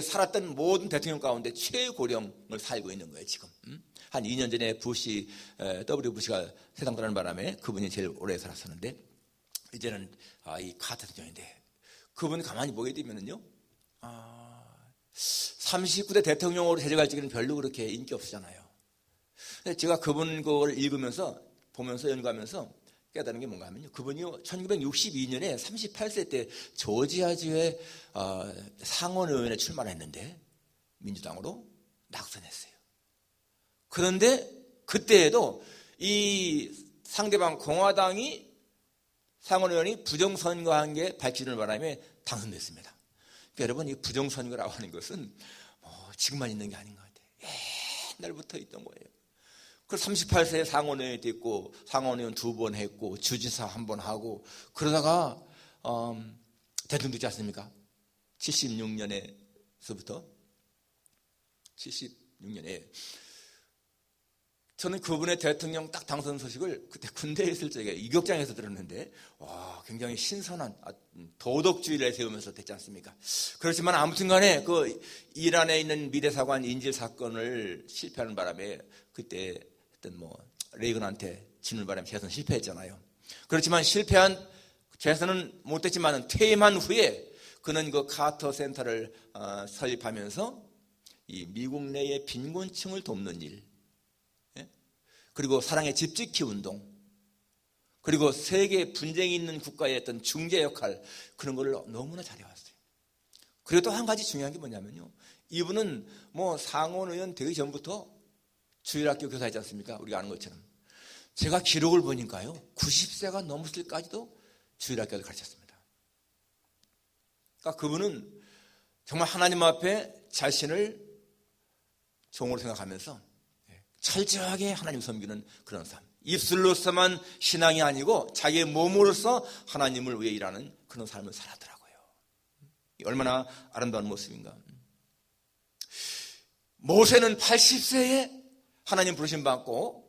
살았던 모든 대통령 가운데 최고령을 살고 있는 거예요, 지금. 한 2년 전에 W. 부시가 세상 떠나는 바람에 그분이 제일 오래 살았었는데, 이제는 이 카터 대통령인데, 그분 가만히 보게 되면은요, 39대 대통령으로 재직할 적에는 별로 그렇게 인기 없었잖아요. 제가 그분 그걸 읽으면서, 보면서, 연구하면서 깨달은 게 뭔가 하면요, 그분이 1962년에 38세 때 조지아주의 상원의원에 출마했는데 민주당으로 낙선했어요. 그런데 그때에도 이 상대방 공화당이 상원의원이 부정선거한 게 밝혀지는 바람에 당선됐습니다. 그러니까 여러분, 이 부정선거라고 하는 것은 지금만 있는 게 아닌 것 같아요. 옛날부터 있던 거예요. 그 38세에 상원의원이 됐고, 상원의원 2번 했고, 주지사 1번 하고, 그러다가 대통령 되지 않습니까? 76년에서부터 76년에 저는 그분의 대통령 딱 당선 소식을 그때 군대에 있을 적에 이격장에서 들었는데, 와, 굉장히 신선한 도덕주의를 세우면서 됐지 않습니까? 그렇지만 아무튼 간에 그 이란에 있는 미대사관 인질 사건을 실패하는 바람에 그때 했던 레이건한테 지는 바람에 재선 실패했잖아요. 그렇지만 재선은 못했지만 퇴임한 후에 그는 그 카터 센터를 설립하면서 이 미국 내의 빈곤층을 돕는 일, 그리고 사랑의 집 짓기 운동, 그리고 세계 분쟁이 있는 국가의 어떤 중재 역할, 그런 걸 너무나 잘해왔어요. 그리고 또 한 가지 중요한 게 뭐냐면요, 이분은 뭐 상원 의원 되기 전부터 주일학교 교사였지 않습니까? 우리가 아는 것처럼. 제가 기록을 보니까요, 90세가 넘었을 때까지도 주일학교를 가르쳤습니다. 그러니까 그분은 정말 하나님 앞에 자신을 종으로 생각하면서 철저하게 하나님 섬기는 그런 삶. 입술로서만 신앙이 아니고 자기의 몸으로서 하나님을 위해 일하는 그런 삶을 살았더라고요. 얼마나 아름다운 모습인가. 모세는 80세에 하나님 부르심 받고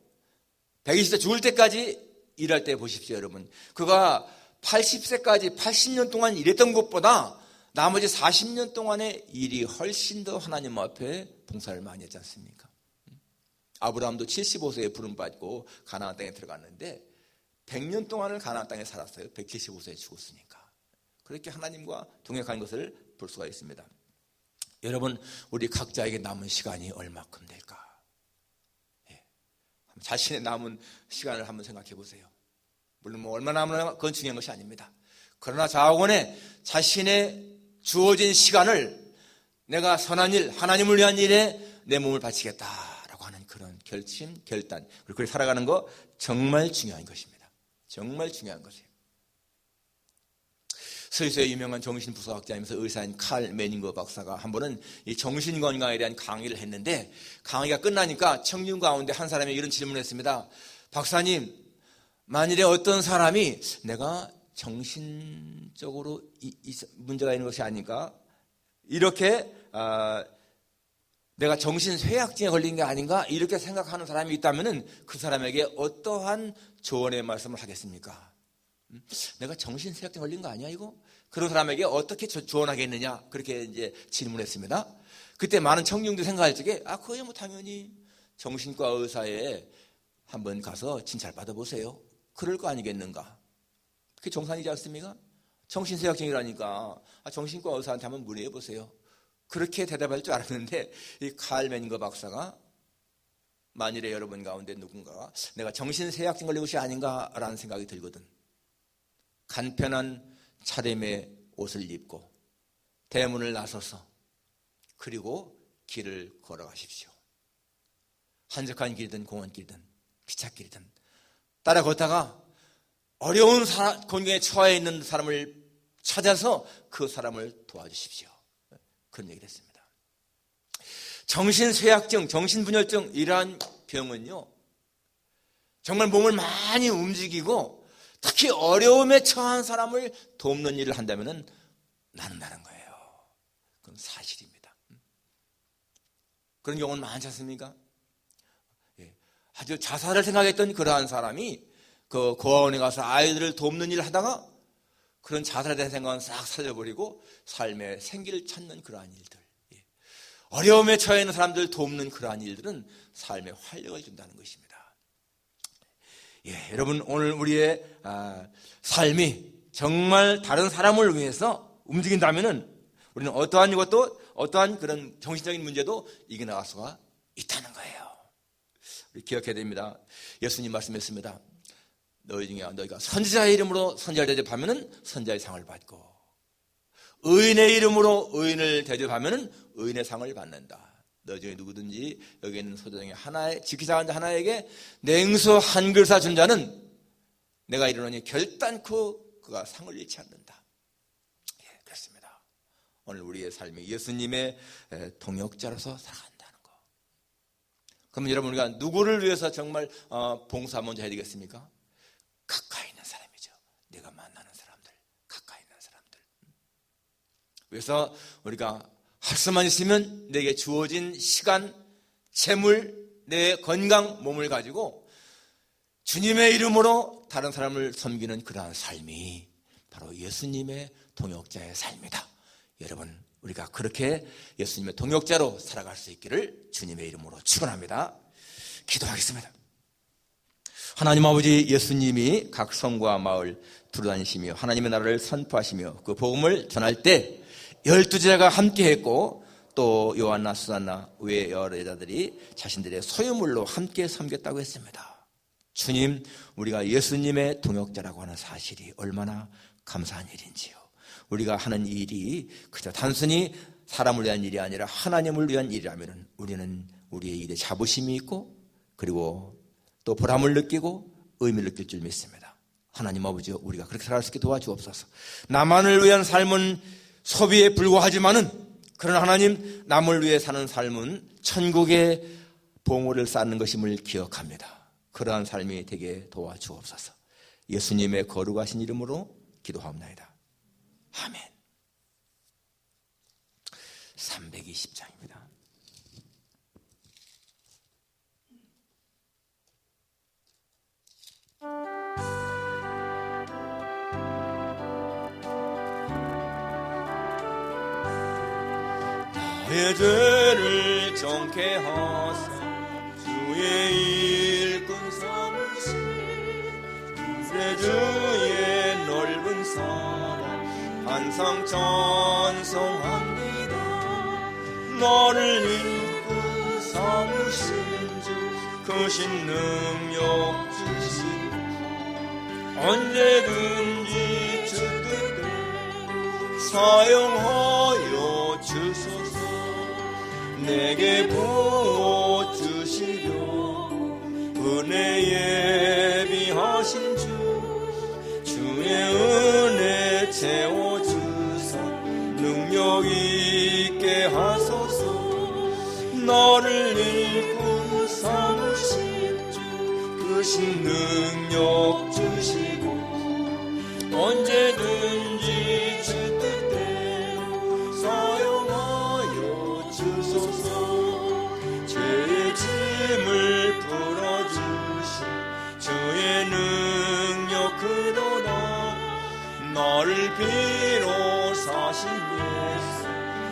120세 죽을 때까지 일할 때 보십시오, 여러분. 그가 80세까지 80년 동안 일했던 것보다 나머지 40년 동안의 일이 훨씬 더 하나님 앞에 봉사를 많이 했지 않습니까? 아브라함도 75세에 부름받고 가나안 땅에 들어갔는데 100년 동안을 가나안 땅에 살았어요. 175세에 죽었으니까. 그렇게 하나님과 동행한 것을 볼 수가 있습니다. 여러분, 우리 각자에게 남은 시간이 얼마큼 될까? 자신의 남은 시간을 한번 생각해 보세요. 물론 뭐 얼마나 남으나 그건 중요한 것이 아닙니다. 그러나 자원에 자신의 주어진 시간을 내가 선한 일, 하나님을 위한 일에 내 몸을 바치겠다라고 하는 그런 결심, 결단, 그리고 그렇게 살아가는 거 정말 중요한 것입니다. 정말 중요한 것이에요. 스위스의 유명한 정신부수학자이면서 의사인 칼 매닝거 박사가 한 번은 이 정신건강에 대한 강의를 했는데, 강의가 끝나니까 청중 가운데 한 사람이 이런 질문을 했습니다. 박사님, 만일에 어떤 사람이 내가 정신적으로 문제가 있는 것이 아닌가, 이렇게 내가 정신쇠약증에 걸린 게 아닌가, 이렇게 생각하는 사람이 있다면 그 사람에게 어떠한 조언의 말씀을 하겠습니까? 내가 정신쇠약증 걸린 거 아니야 이거? 그런 사람에게 어떻게 조언하겠느냐, 그렇게 이제 질문했습니다. 그때 많은 청중들이 생각할 적에 그거야 뭐 당연히 정신과 의사에 한번 가서 진찰 받아보세요. 그럴 거 아니겠는가? 그게 정상이지 않습니까? 정신쇠약증이라니까 정신과 의사한테 한번 문의해 보세요. 그렇게 대답할 줄 알았는데 이 칼 매닝거 박사가 만일에 여러분 가운데 누군가가 내가 정신쇠약증 걸린 것이 아닌가라는 생각이 들거든. 간편한 차림의 옷을 입고 대문을 나서서 그리고 길을 걸어가십시오. 한적한 길이든 공원길이든 기찻길이든 따라 걷다가 어려운 곤경에 처해 있는 사람을 찾아서 그 사람을 도와주십시오. 그런 얘기를 했습니다. 정신쇠약증, 정신분열증, 이러한 병은요, 정말 몸을 많이 움직이고 특히 어려움에 처한 사람을 돕는 일을 한다면 낫는다는 거예요. 그건 사실입니다. 그런 경우는 많지 않습니까? 아주 자살을 생각했던 그러한 사람이 그 고아원에 가서 아이들을 돕는 일을 하다가 그런 자살에 대한 생각은 싹 살려버리고 삶의 생기를 찾는 그러한 일들, 어려움에 처해 있는 사람들을 돕는 그러한 일들은 삶에 활력을 준다는 것입니다. 여러분, 오늘 우리의 삶이 정말 다른 사람을 위해서 움직인다면 우리는 어떠한 이것도, 어떠한 그런 정신적인 문제도 이겨나갈 수가 있다는 거예요. 우리 기억해야 됩니다. 예수님 말씀했습니다. 너희 중에 너희가 선지자의 이름으로 선지자를 대접하면 선지자의 상을 받고 의인의 이름으로 의인을 대접하면 의인의 상을 받는다. 너 중에 누구든지 여기 있는 소자 중에 하나에 지키자 한 하나에게 냉수 한 그릇 준 자는 내가 이르노니 결단코 그가 상을 잃지 않는다. 그렇습니다. 오늘 우리의 삶이 예수님의 동역자로서 살아간다는 거. 그러면 여러분, 우리가 누구를 위해서 정말 봉사 먼저 해야 되겠습니까? 가까이 있는 사람이죠. 내가 만나는 사람들, 가까이 있는 사람들. 그래서 우리가 할 수만 있으면 내게 주어진 시간, 재물, 내 건강, 몸을 가지고 주님의 이름으로 다른 사람을 섬기는 그러한 삶이 바로 예수님의 동역자의 삶이다. 여러분, 우리가 그렇게 예수님의 동역자로 살아갈 수 있기를 주님의 이름으로 축원합니다. 기도하겠습니다. 하나님 아버지, 예수님이 각 성과 마을 두루다니시며 하나님의 나라를 선포하시며 그 복음을 전할 때 12제자가 함께 했고 또 요한나 수산나 외 여러 여자들이 자신들의 소유물로 함께 섬겼다고 했습니다. 주님, 우리가 예수님의 동역자라고 하는 사실이 얼마나 감사한 일인지요. 우리가 하는 일이 그저 단순히 사람을 위한 일이 아니라 하나님을 위한 일이라면 우리는 우리의 일에 자부심이 있고 그리고 또 보람을 느끼고 의미를 느낄 줄 믿습니다. 하나님 아버지, 우리가 그렇게 살아갈 수 있게 도와주옵소서. 나만을 위한 삶은 소비에 불과하지만은 그러나 하나님, 남을 위해 사는 삶은 천국의 봉우를 쌓는 것임을 기억합니다. 그러한 삶이 되게 도와주옵소서. 예수님의 거룩하신 이름으로 기도하옵나이다. 아멘. 320장입니다. 나의 죄를 정케 하사 주의 일꾼 삼으신 주의 넓은 사랑 항상 찬송합니다. 너를 일꾼 삼으신 주 크신 능력 주시고 언제든지 주 뜻대로 사용하여 주소서. 내게 부어 주시려 은혜 예비하신 주 주의 은혜 채워주사 능력 있게 하소서. 너를 일꾼 삼으신 주 크신 능력 주시고 언제든지 주 뜻대로 사용하여 주소서. 죄의 짐을 풀어주신 주의 능력 그러나 나를 비로 사신 예수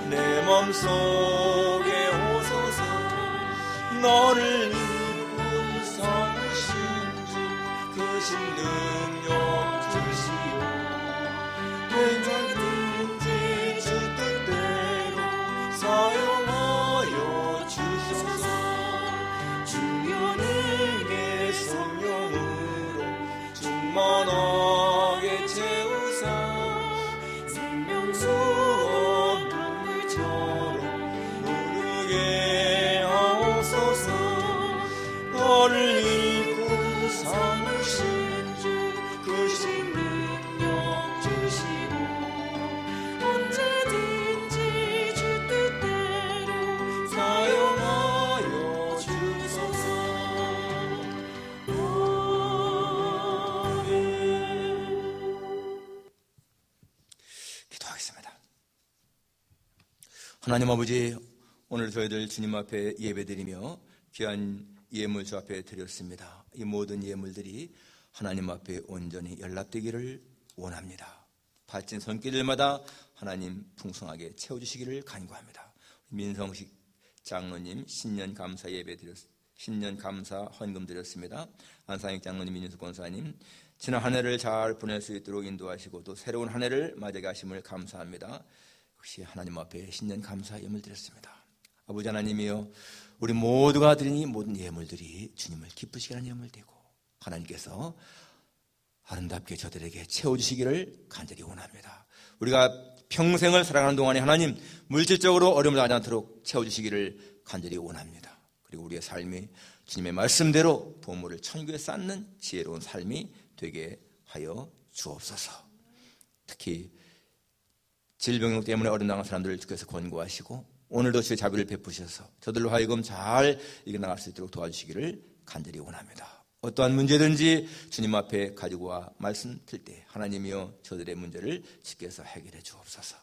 내 맘속에 오소서. 너를 일꾼 삼으신 주 크신 능력 주시오. 언제든지 주 뜻대로 사용하여 주소서. 주여 내게 성령으로 충만하게 채우사 생명수업 물처럼 흐르게 하옵소서. 너를 일꾼 삼으신 주 크신 능력 주시고 언제든지 주 뜻대로 사용하여 주소서. 아멘. 기도하겠습니다. 하나님 아버지, 오늘 저희들 주님 앞에 예배드리며 귀한 예물 주 앞에 드렸습니다. 이 모든 예물들이 하나님 앞에 온전히 연락되기를 원합니다. 바친 손길들마다 하나님 풍성하게 채워주시기를 간구합니다. 민성식 장로님 신년 감사 예배 신년 감사 헌금 드렸습니다. 안상익 장로님, 민윤숙 권사님, 지난 한 해를 잘 보낼 수 있도록 인도하시고 또 새로운 한 해를 맞이하게 하심을 감사합니다. 역시 하나님 앞에 신년 감사 예물 드렸습니다. 아버지 하나님이여, 우리 모두가 드린 이 모든 예물들이 주님을 기쁘시게 하는 예물되고 하나님께서 아름답게 저들에게 채워주시기를 간절히 원합니다. 우리가 평생을 살아가는 동안에 하나님 물질적으로 어려움을 당하지 않도록 채워주시기를 간절히 원합니다. 그리고 우리의 삶이 주님의 말씀대로 보물을 천국에 쌓는 지혜로운 삶이 되게 하여 주옵소서. 특히 질병 때문에 어려움 당한 사람들을 주께서 권고하시고 오늘도 주의 자비를 베푸셔서 저들로 하여금 잘 이겨나갈 수 있도록 도와주시기를 간절히 원합니다. 어떠한 문제든지 주님 앞에 가지고 와 말씀 들 때 하나님이여 저들의 문제를 주께서 해결해 주옵소서.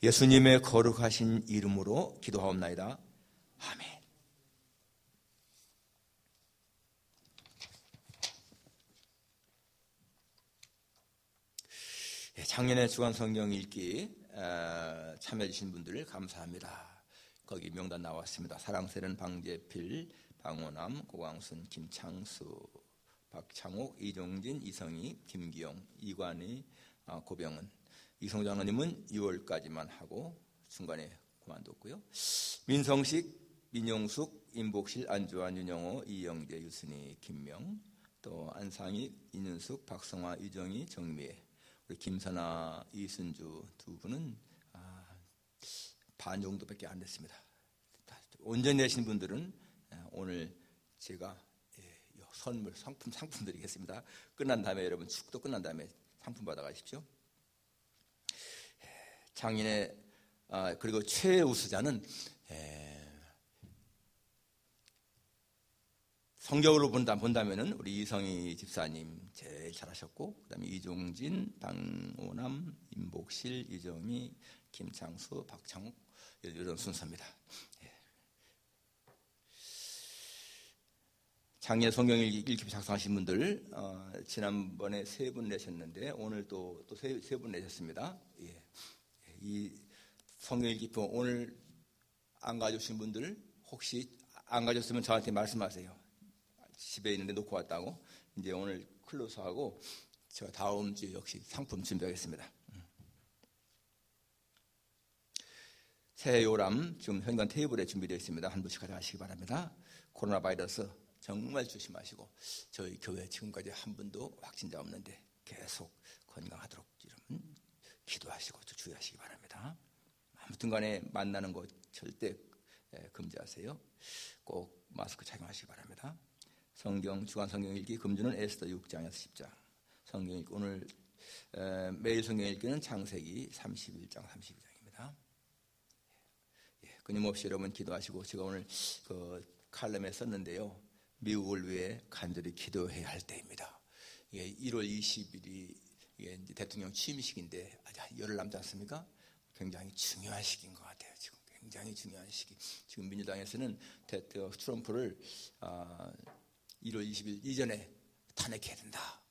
예수님의 거룩하신 이름으로 기도하옵나이다. 아멘. 작년에 주간 성경 읽기 참여해 주신 분들 감사합니다. 거기 명단 나왔습니다. 사랑스레는 방재필, 방호남, 고광순, 김창수, 박창옥, 이종진, 이성희, 김기영, 이관희, 고병은. 이성장로님은 6월까지만 하고 중간에 그만뒀고요. 민성식, 민용숙, 임복실, 안주환, 윤영호, 이영재, 유순희, 김명, 또 안상희, 인윤숙, 박성화, 유정희, 정미애, 우리 김선아, 이순주 두 분은 반 정도밖에 안 됐습니다. 온전히 내신 분들은 오늘 제가 선물, 상품 드리겠습니다. 끝난 다음에 여러분 축도 끝난 다음에 상품 받아가십시오. 장인의 그리고 최우수자는 성적으로 본다면은 우리 이성희 집사님 제일 잘하셨고, 그다음에 이종진, 방오남, 임복실, 이정희, 김창수, 박창욱 이런 순서입니다. 작년 성경 읽기 작성하신 분들 지난번에 3분 내셨는데 오늘 또 세 분 내셨습니다. 이 성경 읽기 오늘 안 가져오신 분들 혹시 안 가졌으면 저한테 말씀하세요. 집에 있는데 놓고 왔다고. 이제 오늘 클로즈하고 제가 다음 주에 역시 상품 준비하겠습니다. 새 요람 지금 현관 테이블에 준비되어 있습니다. 한 분씩 가져가시기 바랍니다. 코로나 바이러스 정말 조심하시고, 저희 교회 지금까지 한 분도 확진자 없는데 계속 건강하도록 여러분 기도하시고 주의하시기 바랍니다. 아무튼 간에 만나는 것 절대 금지하세요. 꼭 마스크 착용하시기 바랍니다. 주간 성경 읽기 금주는 에스더 6장에서 10장 성경 읽기, 오늘 매일 성경 읽기는 창세기 31장 32장입니다. 끊임없이 여러분 기도하시고, 제가 오늘 칼럼에 썼는데요, 미국을 위해 간절히 기도해야 할 때입니다. 1월 20일이 이제 대통령 취임식인데 아직 열흘 남지 않습니까? 굉장히 중요한 시기인 것 같아요. 지금 굉장히 중요한 시기. 지금 민주당에서는 트럼프를 1월 20일 이전에 탄핵해야 된다,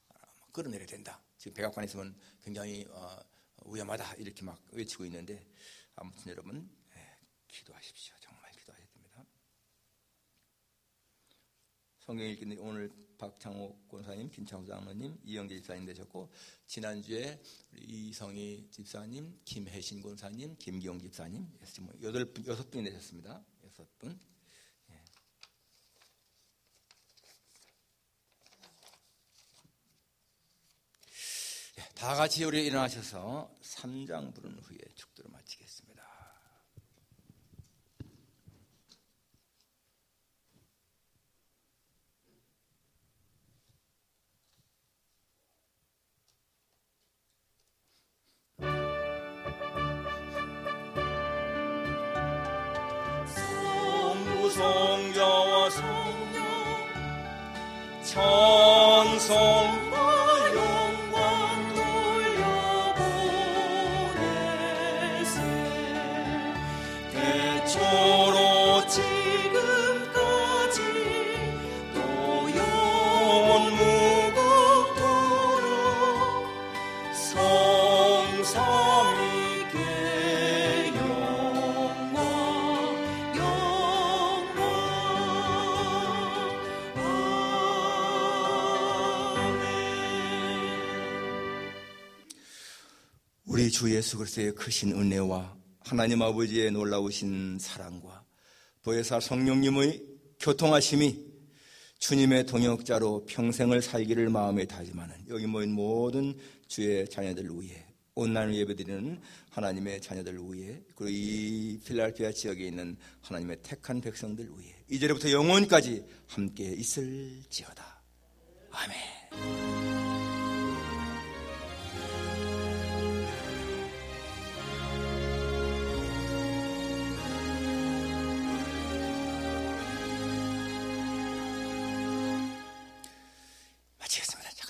끌어내려야 된다. 지금 백악관에 있으면 굉장히 위험하다 이렇게 막 외치고 있는데, 아무튼 여러분 기도하십시오. 정말 기도하셔야 됩니다. 성경 읽기는 오늘 박창옥 권사님, 김창수 장로님, 이영재 집사님 되셨고, 지난주에 이성희 집사님, 김혜신 권사님, 김기용 집사님, 지금 6분이 되셨습니다. 6분. 다 같이 우리 일어나셔서 3장 부른 후에 축도를 마치겠습니다. 성부성자와 성령 찬송 서로 지금까지 또 영원 무궁토록 성삼위께 영광 아멘. 우리 주 예수 그리스도의 크신 은혜와 하나님 아버지의 놀라우신 사랑과 보혜사 성령님의 교통하심이 주님의 동역자로 평생을 살기를 마음에 다짐하는 여기 모인 모든 주의 자녀들 위해, 온난을 예배드리는 하나님의 자녀들 위해, 그리고 이 필라델피아 지역에 있는 하나님의 택한 백성들 위해 이제부터 영원까지 함께 있을지어다. 아멘.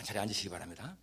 자리에 앉으시기 바랍니다.